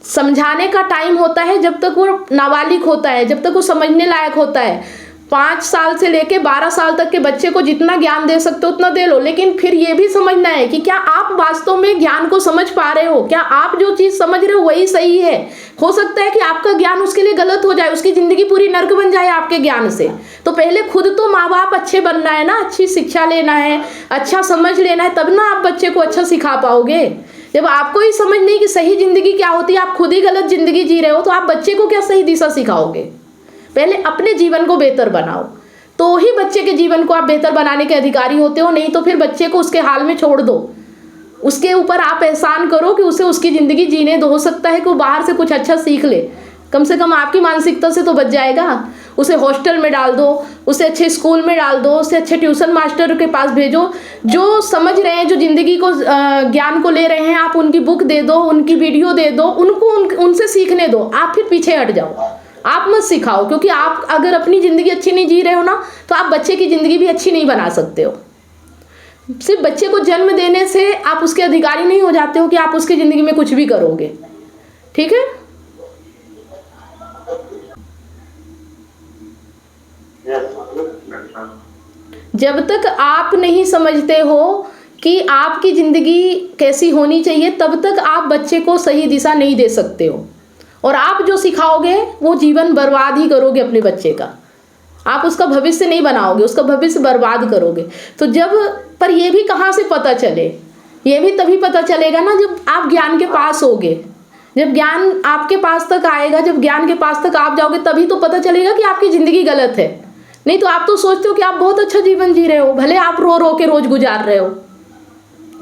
समझाने का टाइम होता है जब तक वो नाबालिग होता है, जब तक वो समझने लायक होता है। 5 साल से लेके 12 साल तक के बच्चे को जितना ज्ञान दे सकते हो उतना दे लो, लेकिन फिर ये भी समझना है कि क्या आप वास्तव में ज्ञान को समझ पा रहे हो, क्या आप जो चीज़ समझ रहे हो वही सही है। हो सकता है कि आपका ज्ञान उसके लिए गलत हो जाए, उसकी ज़िंदगी पूरी नर्क बन जाए आपके ज्ञान से। तो पहले खुद तो माँ बाप अच्छे बनना है ना, अच्छी शिक्षा लेना है, अच्छा समझ लेना है, तब ना आप बच्चे को अच्छा सिखा पाओगे। जब आपको ही समझ नहीं कि सही ज़िंदगी क्या होती है, आप खुद ही गलत ज़िंदगी जी रहे हो, तो आप बच्चे को क्या सही दिशा सिखाओगे। पहले अपने जीवन को बेहतर बनाओ, तो ही बच्चे के जीवन को आप बेहतर बनाने के अधिकारी होते हो। नहीं तो फिर बच्चे को उसके हाल में छोड़ दो, उसके ऊपर आप एहसान करो कि उसे उसकी ज़िंदगी जीने दो। हो सकता है कि वो बाहर से कुछ अच्छा सीख ले, कम से कम आपकी मानसिकता से तो बच जाएगा। उसे हॉस्टल में डाल दो, उसे अच्छे स्कूल में डाल दो, उसे अच्छे ट्यूशन मास्टर के पास भेजो, जो समझ रहे हैं, जो ज़िंदगी को ज्ञान को ले रहे हैं। आप उनकी बुक दे दो, उनकी वीडियो दे दो, उनसे सीखने दो। आप फिर पीछे हट जाओ, आप मत सिखाओ, क्योंकि आप अगर अपनी ज़िंदगी अच्छी नहीं जी रहे हो ना, तो आप बच्चे की ज़िंदगी भी अच्छी नहीं बना सकते हो। सिर्फ बच्चे को जन्म देने से आप उसके अधिकारी नहीं हो जाते हो कि आप उसकी ज़िंदगी में कुछ भी करोगे। ठीक है, जब तक आप नहीं समझते हो कि आपकी ज़िंदगी कैसी होनी चाहिए, तब तक आप बच्चे को सही दिशा नहीं दे सकते हो, और आप जो सिखाओगे वो जीवन बर्बाद ही करोगे अपने बच्चे का। आप उसका भविष्य नहीं बनाओगे, उसका भविष्य बर्बाद करोगे। तो जब पर ये भी कहाँ से पता चले ये भी तभी पता चलेगा ना जब आप ज्ञान के पास होगे, जब ज्ञान आपके पास तक आएगा, जब ज्ञान के पास तक आप जाओगे तभी तो पता चलेगा कि आपकी ज़िंदगी गलत है। नहीं तो आप तो सोचते हो कि आप बहुत अच्छा जीवन जी रहे हो, भले आप रो रो के रोज गुजार रहे हो,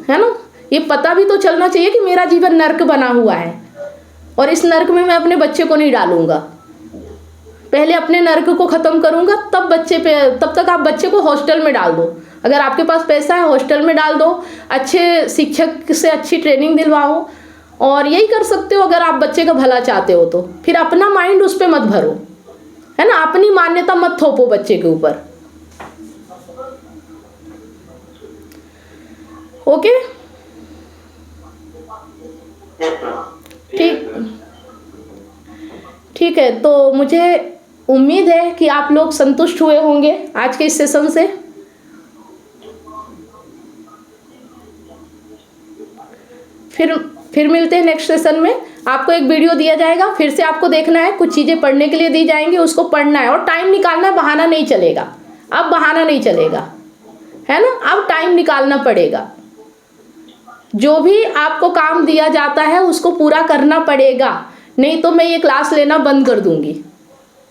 है ना। ये पता भी तो चलना चाहिए कि मेरा जीवन नर्क बना हुआ है और इस नर्क में मैं अपने बच्चे को नहीं डालूंगा। पहले अपने नर्क को ख़त्म करूंगा, तब तक आप बच्चे को हॉस्टल में डाल दो। अगर आपके पास पैसा है हॉस्टल में डाल दो, अच्छे शिक्षक से अच्छी ट्रेनिंग दिलवाओ, और यही कर सकते हो अगर आप बच्चे का भला चाहते हो तो। फिर अपना माइंड उस पर मत भरो, है ना, अपनी मान्यता मत थोपो बच्चे के ऊपर। ओके, ठीक है। तो मुझे उम्मीद है कि आप लोग संतुष्ट हुए होंगे आज के इस सेशन से। फिर मिलते हैं नेक्स्ट सेशन में। आपको एक वीडियो दिया जाएगा, फिर से आपको देखना है, कुछ चीज़ें पढ़ने के लिए दी जाएंगी, उसको पढ़ना है और टाइम निकालना है, बहाना नहीं चलेगा। अब बहाना नहीं चलेगा, है ना, अब टाइम निकालना पड़ेगा। जो भी आपको काम दिया जाता है उसको पूरा करना पड़ेगा, नहीं तो मैं ये क्लास लेना बंद कर दूंगी,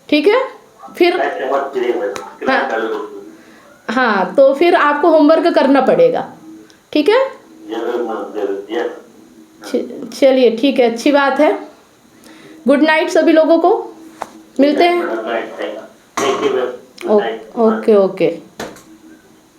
ठीक है। फिर हाँ, तो फिर आपको होमवर्क करना पड़ेगा, ठीक है। चलिए ठीक है, अच्छी बात है। गुड नाइट सभी लोगों को, मिलते हैं। Okay okay.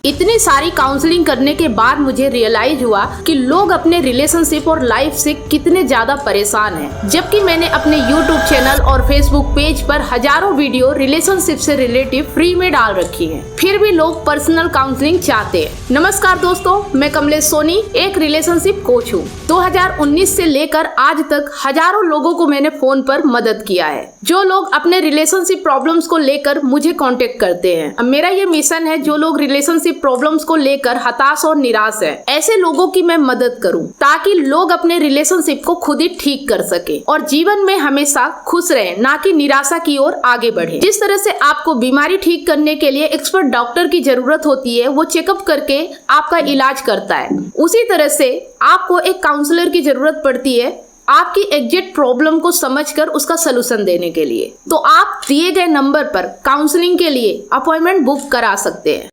इतनी सारी काउंसलिंग करने के बाद मुझे रियलाइज हुआ कि लोग अपने रिलेशनशिप और लाइफ से कितने ज्यादा परेशान हैं। जबकि मैंने अपने YouTube चैनल और Facebook पेज पर हजारों वीडियो रिलेशनशिप से रिलेटिव फ्री में डाल रखी हैं, फिर भी लोग पर्सनल काउंसलिंग चाहते हैं। नमस्कार दोस्तों, मैं कमलेश सोनी एक रिलेशनशिप कोच हूँ। 2019 से लेकर आज तक हजारों लोगों को मैंने फोन पर मदद किया है, जो लोग अपने रिलेशनशिप प्रॉब्लम्स को लेकर मुझे कांटेक्ट करते हैं। अब मेरा ये मिशन है, जो लोग रिलेशनशिप प्रॉब्लम्स को लेकर हताश और निराश है, ऐसे लोगों की मैं मदद करूं, ताकि लोग अपने रिलेशनशिप को खुद ही ठीक कर सके और जीवन में हमेशा खुश रहे, ना कि निराशा की ओर आगे बढ़े। जिस तरह से आपको बीमारी ठीक करने के लिए एक्सपर्ट डॉक्टर की जरूरत होती है, वो चेकअप करके आपका इलाज करता है, उसी तरह से आपको एक काउंसलर की जरूरत पड़ती है आपकी एग्जैक्ट प्रॉब्लम को समझकर उसका सलूशन देने के लिए। तो आप दिए गए नंबर पर काउंसलिंग के लिए अपॉइंटमेंट बुक करा सकते हैं।